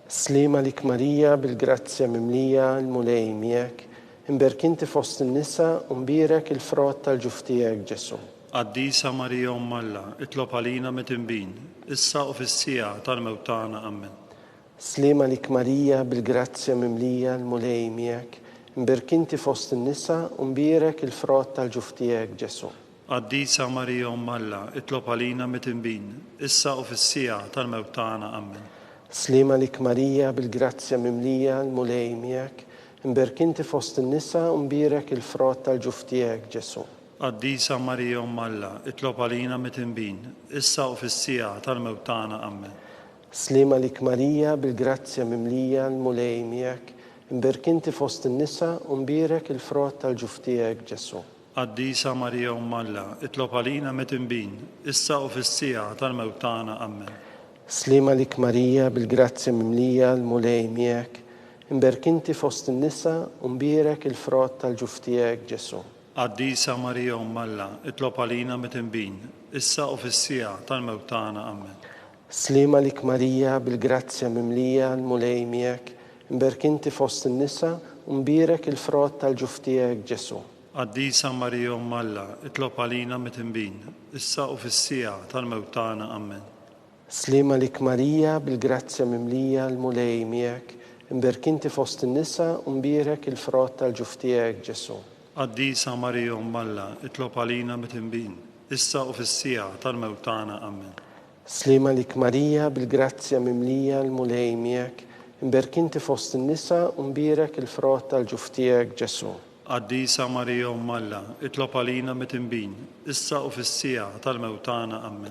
سليمة لك ماريا بالجرازيا مملية الملاي ميك مبارك انت فوسط النساء ومبيرك الفروت الجفتيك جسو
Addisa Maria Malla, اطلب علينا متنبين إسا وفي السيعة الموتانا أمن.
سليمة لك ماريا بالجرازيا مملية الملاي ميك مبارك انت فوسط النساء ومبيرك الفروت الجفتيك جسو
Addisa Maria Malla, اطلب علينا متنبين إسا وفي السيعة الموتانا أمن.
سليمة لك ماريا بالجرازيا مملية الملاي ميك مبارك انت فوسط النساء ومبيرك الفروت الجفتيك جسو
Addisa Maria Malla, اطلب علينا متنبين إسا وفي السيعة الموتانا أمن.
سليمة لك ماريا بالجرازيا مملية الملاي ميك مبارك انت فوسط النساء ومبيرك الفروت الجفتيك جسو
Addisa Maria Malla, اطلب علينا متنبين إسا وفي السيعة الموتانا أمن.
سليمة لك ماريا بالجرازيا مملية الملاي ميك مبارك انت فوسط النساء ومبيرك الفروت الجفتيك جسو
Addisa Maria Malla, اطلب علينا متنبين إسا وفي السيعة الموتانا أمن.
سليمة لك ماريا بالجرازيا مملية الملاي ميك مبارك انت فوسط النساء ومبيرك الفروت الجفتيك جسو
Addisa Maria Malla, اطلب علينا متنبين إسا وفي السيعة الموتانا أمن.
سليمة لك ماريا بالجرازيا مملية الملاي ميك مبارك انت فوسط النساء ومبيرك الفروت الجفتيك جسو
Addisa Maria Malla, اطلب علينا متنبين إسا وفي السيعة الموتانا أمن.
سليمة لك ماريا بالجرازيا مملية الملاي ميك مبارك انت فوسط النساء ومبيرك الفروت الجفتيك جسو
Addisa Maria Malla, اطلب علينا متنبين إسا وفي السيعة الموتانا أمن.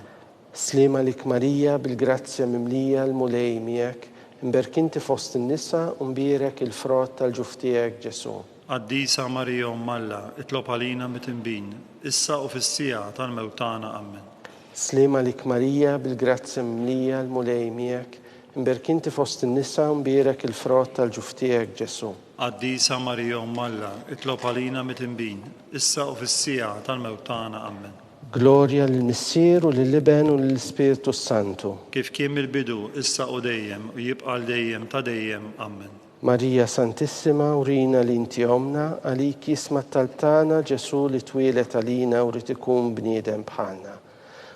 سليمة لك ماريا بالجرازيا مملية الملاي ميك مبارك انت فوسط النساء ومبيرك الفروت الجفتيك جسو
Addisa Maria Malla, اطلب علينا متنبين إسا وفي السيعة الموتانا أمن.
سليمة لك ماريا بالجرازيا مملية الملاي ميك مبارك انت فوسط النساء ومبيرك الفروت الجفتيك جسو
Addisa Maria Malla, اطلب علينا متنبين إسا وفي السيعة الموتانا أمن.
جلوريا للمسير وللبن وللسبيرتو السانتو
كيف كان بالبدو إسا وديم ويبقى الديم تديم أمن.
ماريا سانتيسيما ورينا لينتيومنا عليكي اسمها تالتانا جسو لتويلة علينا ورتكون بنيدم بحالنا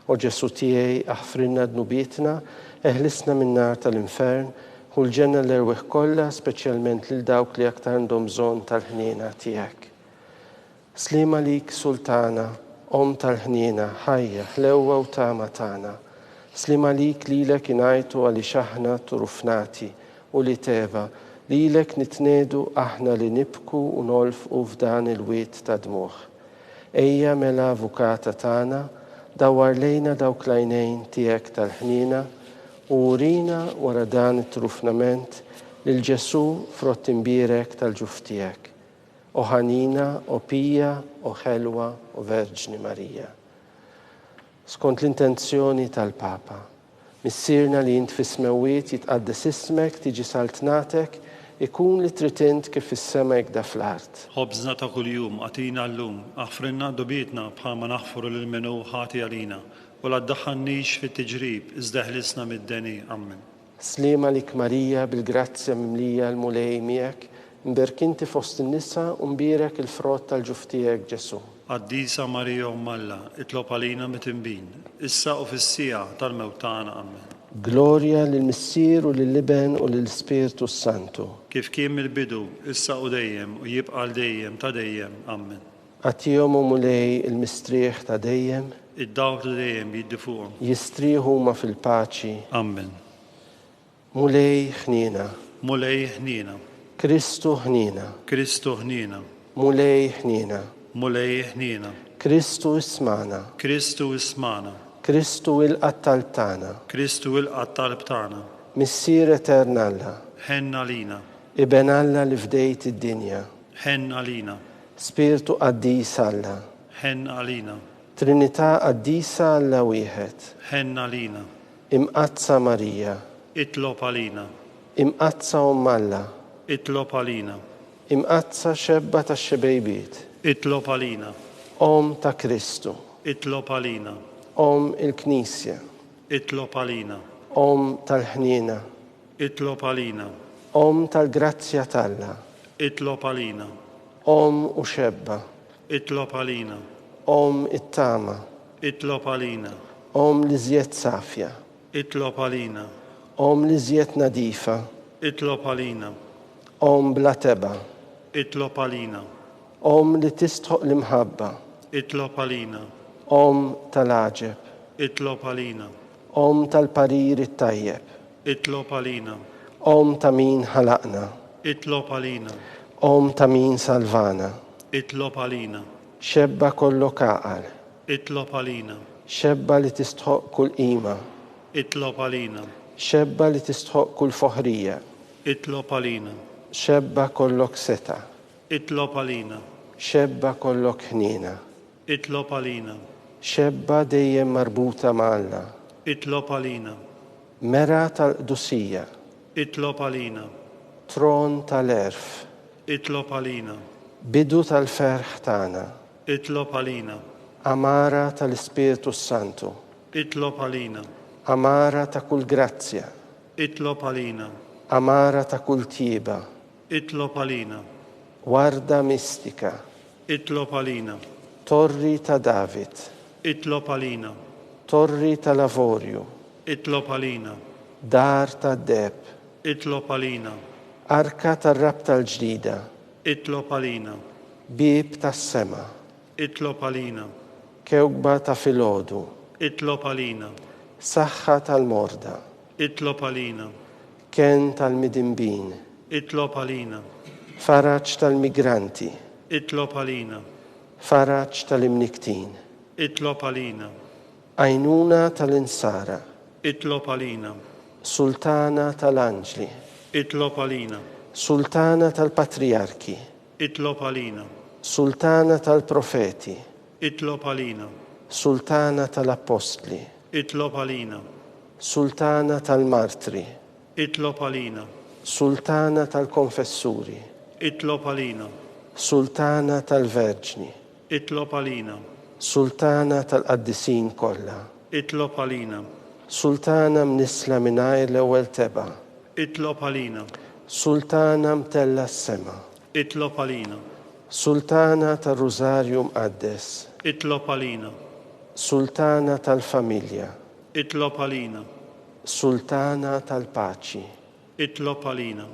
وجسو تيي أحفرنا دنوبيتنا اهلسنا من نار الانفرن والجنة اللي روح كلها سبيشالمنت للداوك اللي أكتر عندهم زون تالهنينا تيك سليمة ليك سلطانة أم تالهنينا حية حلوة وتامتانا سليمة ليك ليلك نايتو ولشحنة رفناتي ولتيفا ليلك نتنادو احنا لنبكو ونولفقو فدان الويت تدموخ ايا ملا فوكاتا تانا دور لينا دوك لينين تيك تلحنينا وورينا وردان تروفنامنت للجسو فروتنبيرك تلجفتيك او هانينا او بيا او خلوة او فيرجني ماريا سكونت الانتنسيوني تالبابا مissirna li jint fis-smawiet jitqaddes ismek tiġi saltnatek ikun li tritint kif fis-sema jekda fl-art.
خبزنا كل يوم أعطينا اللوم أغفر لنا ضبيتنا بحال ما نغفر للمنو خاطي علينا ولا تدخلنيش في التجريب ازدحلسنا من الدني أمن.
سليمة لك ماريا بالجرازيا مملية الملاي ميك mberk inti fost in-nisa u mbierek il-frott tal-ġuftijek Ġesu.
Qaddisa Marija Umm Alla, itlob għalina mit-tinbin, issa u fis-sija tal-mewt tagħna. Amen.
Glorja lill-Missier u lill-Iben u lill-Spiritu Santu.
Kif kien mill-bidu, issa u dejjem u jibqa' dejjem ta' dejjem. Amen.
Għatihom u mulej il-mistrieħ ta' dejjem.
Id-dawk ta' dejjem jiddi fuqhom.
Jistrieħu ma fil-paċi.
Amen.
Mulej ħnina.
Mulej ħnina.
Kristu ħnina.
Kristu ħnina.
Mulej ħnina.
Mulej ħnina.
Kristu ismana.
Kristu ismana.
Kristu il-qattal tagħna.
Kristu il-qattal b'tagħna.
Missier eternalla.
Ħenna lina.
Iben Alla li fdejt id-dinja.
Ħenna lina.
Spiritu qaddis Alla.
Ħenna lina.
Trinità qaddisa Alla wieħed.
Ħenna lina.
Imqazza Marija.
Itlob għalina.
Imqazza Umm Alla.
Itlob għalina.
Imqazza xebba ta' xebejbiet.
Itlob għalina.
Om ta' Kristu.
Itlob għalina.
Om il-Knisja.
Itlob għalina.
Om tal-ħnina.
Itlob għalina.
Om tal-grazzja talla.
Itlob għalina.
Om u xebba.
Itlob għalina.
Om it-tama.
Itlob għalina.
Om li żjed safja.
Itlob għalina.
Om li żjed nadifa.
Itlob għalina.
Om bla teba.
Itlob għalina.
Om li tistħoq l-imħabba.
Itlob għalina.
Om tal-aġeb.
Itlob għalina.
Om tal-parir it-tajjeb.
Itlob għalina.
Om ta' min ħalaqna.
Itlob għalina.
Om ta' min salvana.
Itlob għalina.
Xebba kollok aqal.
Itlob għalina.
Xebba li tistħoq kull qima.
Itlob għalina.
Xebba li tistħoq kull foħrija.
Itlob għalina.
Xebba kollok seta.
Itlob għalina.
Xebba kollok ħnina.
Itlob għalina.
Xebba dejjem marbuta ma' Alla.
Itlob għalina.
Mera tal-qdusija.
Itlob għalina.
Tron tal-erf.
Itlob għalina.
Bidu tal-ferħ tagħna.
Itlob għalina.
Amara tal-Ispiritu Santu.
Itlob għalina.
Amara ta' kull grazzja.
Itlob għalina.
Amara ta' kull tjiba.
Itlob għalina.
Warda mistika.
Itlob għalina.
Torri ta' David.
Itlob għalina.
Torri ta' Lavorju.
Itlob għalina.
Dar ta' Deb.
Itlob għalina.
Arka tar-rab tal-ġdida.
Itlob għalina.
Bib tas-sema.
Itlob għalina.
Kewkba ta' filgħodu.
Itlob għalina.
Saħħa tal-morda.
Itlob għalina.
Ken tal-midimbin.
Itlob għalina.
Faraġ tal-migranti.
Itlob għalina.
Faraġ tal-imniktin.
Itlob għalina.
Għajnuna tal-insara.
Itlob għalina.
Sultana tal-anġli.
Itlob għalina.
Sultana tal-patriarki.
Itlob għalina.
Sultana tal-profeti.
Itlob għalina.
Sultana tal-apostli.
Itlob għalina.
Sultana tal-martri.
Itlob għalina.
Sultana tal-konfessuri.
Itlob għalina.
Sultana tal-verġni.
Itlob għalina.
Sultana tal-qaddisin kollha.
Itlob għalina.
Sultana mnisla mingħajr l-ewwel teba.
Itlob għalina.
Sultana mtella s-sema.
Itlob għalina.
Sultana tal-Rużarju mqaddes.
Itlob għalina.
Sultana tal-familja.
Itlob għalina.
Sultana tal-paċi.
Itlob għalina.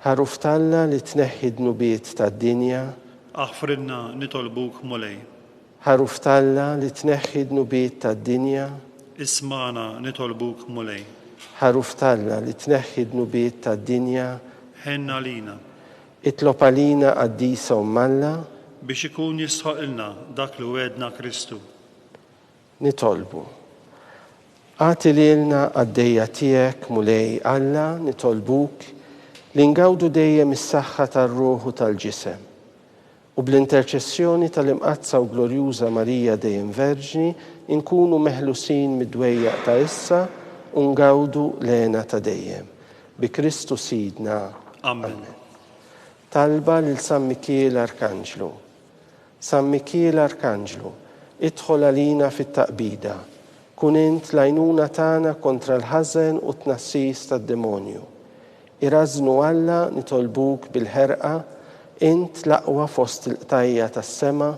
Ħaruftalla li tneħħi d-nubiet tad-dinja.
Aħfrinna nitolbuk mulej.
Ħaruftalla li tneħħi d-nubiet tad-dinja.
Ismana nitolbuk mulej.
Ħaruftalla li tneħħi d-nubiet tad-dinja.
Ħenna lina.
Itlob għalina qaddisa Umm Alla.
Biex ikun jisħoqilna dak li wedna Kristu.
Nitolbu. Għati lilna għaddejja tiegħek mulej Alla, nitolbuk li ngawdu dejjem is-saħħa tar-ruħu tal-ġisem. U bl-interċessjoni tal-imqazza u glorjuża Marija dejjem Verġni inkunu meħlusin mid-dwejjaq ta' issa u ngawdu lena ta' dejjem. Bi Kristu Sidna.
Amen.
Talba lil San Mikiel Arkanġlu. San Mikiel Arkanġlu, idħol għalina fit-taqbida. Kun int l-għajnuna tagħna kontra l-ħażen u t-tnassis tad-demonju. Iraznu Alla nitolbuk bil-ħerqa, int l-aqwa fost il-qtajja tas-sema,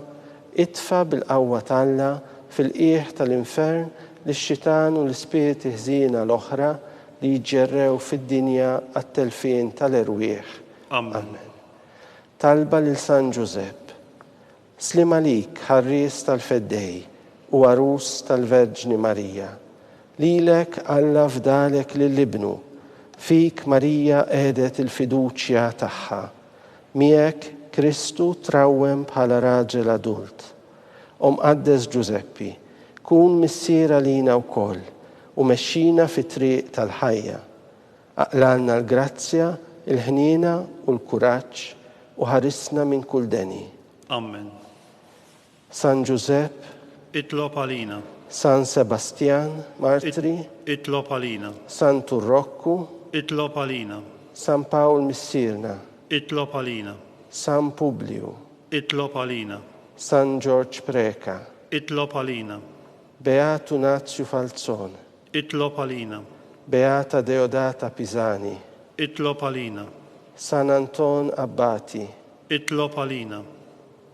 itfa bil-qawwa talla fil-qiegħ tal-infern lix-xitan u l-ispiriti ħżiena l-oħra li jġerrew fid-dinja għat-telfien tal-irwieħ.
Amen.
Talba lil San Giuseppe, slima lik ħarries tal-feddej u arus tal-Verġni Marija. Lilek Alla fdalek lill-ibnu, fik Marija għedet il-fiduċja tagħha. Miegħek Kristu trawwem bħala raġel adult. Qaddes Giuseppi, kun missiera lina wkoll u mexxina fit-triq tal-ħajja. Aqlalna l-grazzja, il-ħniena u l-kuraġġ u ħarisna minn kull deni.
Amen.
San Giuseppe,
Itlob għalina.
San Sebastian, Martri,
Itlob għalina.
San Turrokku,
Itlob għalina.
San Pawl Missirna,
Itlob għalina.
San Publiu,
Itlob għalina.
San George Preka,
Itlob għalina.
Beatu Nazio Falzon,
Itlob għalina.
Beata Deodata Pisani,
Itlob għalina.
San Anton Abbati,
Itlob għalina.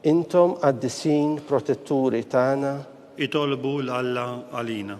intom qaddisin protetturi tagħna,
Itolbu l-Alla għalina.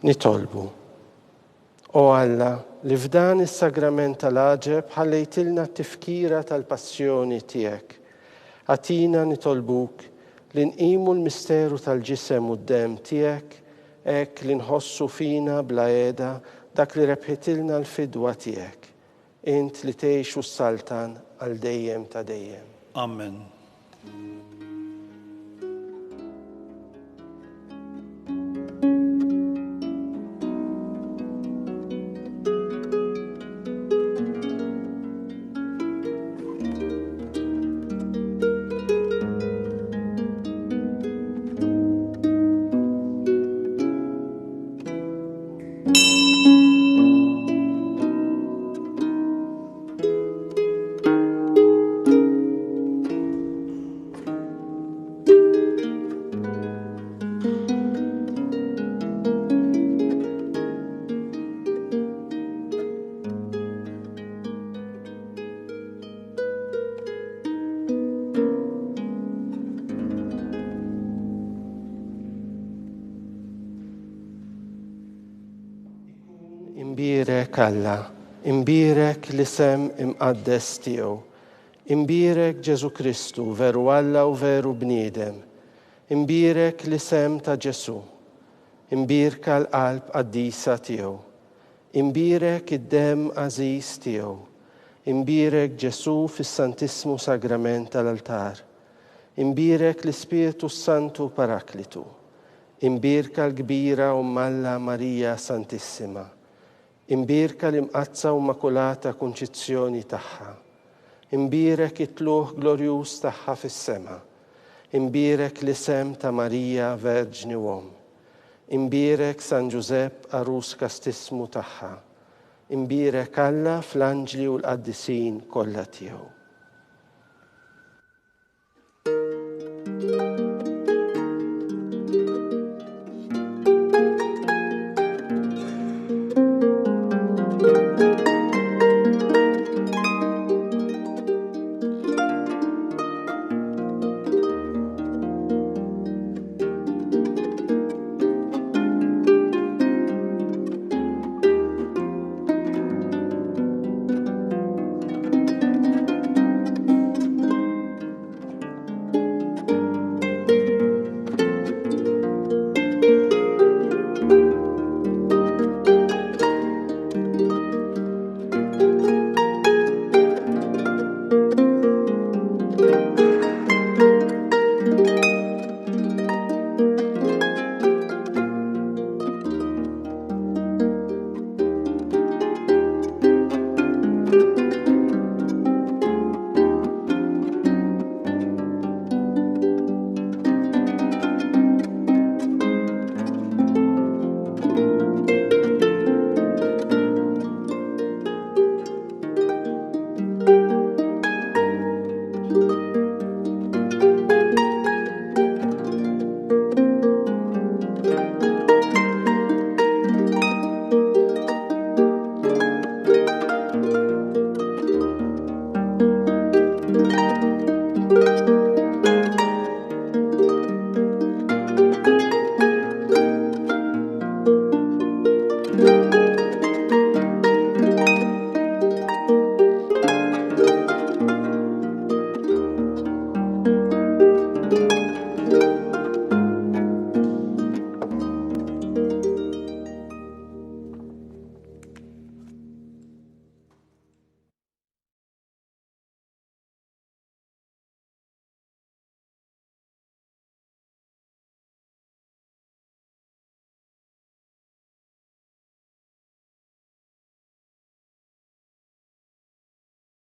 nitolbu. O Alla, li f'dan is-sagrament tal-aġeb ħallejtilna t-tifkira tal-passjoni tiegħek. Għatina nitolbuk li nqimu l-misteru tal-ġisem u d-dem tiegħek, hekk li nħossu fina bla qiegħda dak li rebħitilna l-fidwa tiegħek. Int li tgħixu s-saltan għal dejjem ta' dejjem.
Amen.
Imbirek Alla, imbirek l-isem imqaddes tiegħu, imbirek Ġesu Kristu veru Alla u veru bniedem, imbirek l-isem ta' Ġesu, imbirka l-qalb qaddisa tiegħu, imbirek id-dem għażiż tiegħu, imbirek Ġesu fis-Santismu Sagrament tal-altar, imbirek l-Ispiritu Santu Paraklitu, imbirka l-kbira Alla Marija Santissima, imbirka l-imqazza u makulata konċizzjoni tagħha, imbirek it-tluħ glorjuż tagħha fis-sema, imbirek l-isem ta' Marija Verġni Uom, imbirek San Giuseppe arus kastismu tagħha, imbirek Alla fl-anġli u l-qaddisin kollha tiegħu.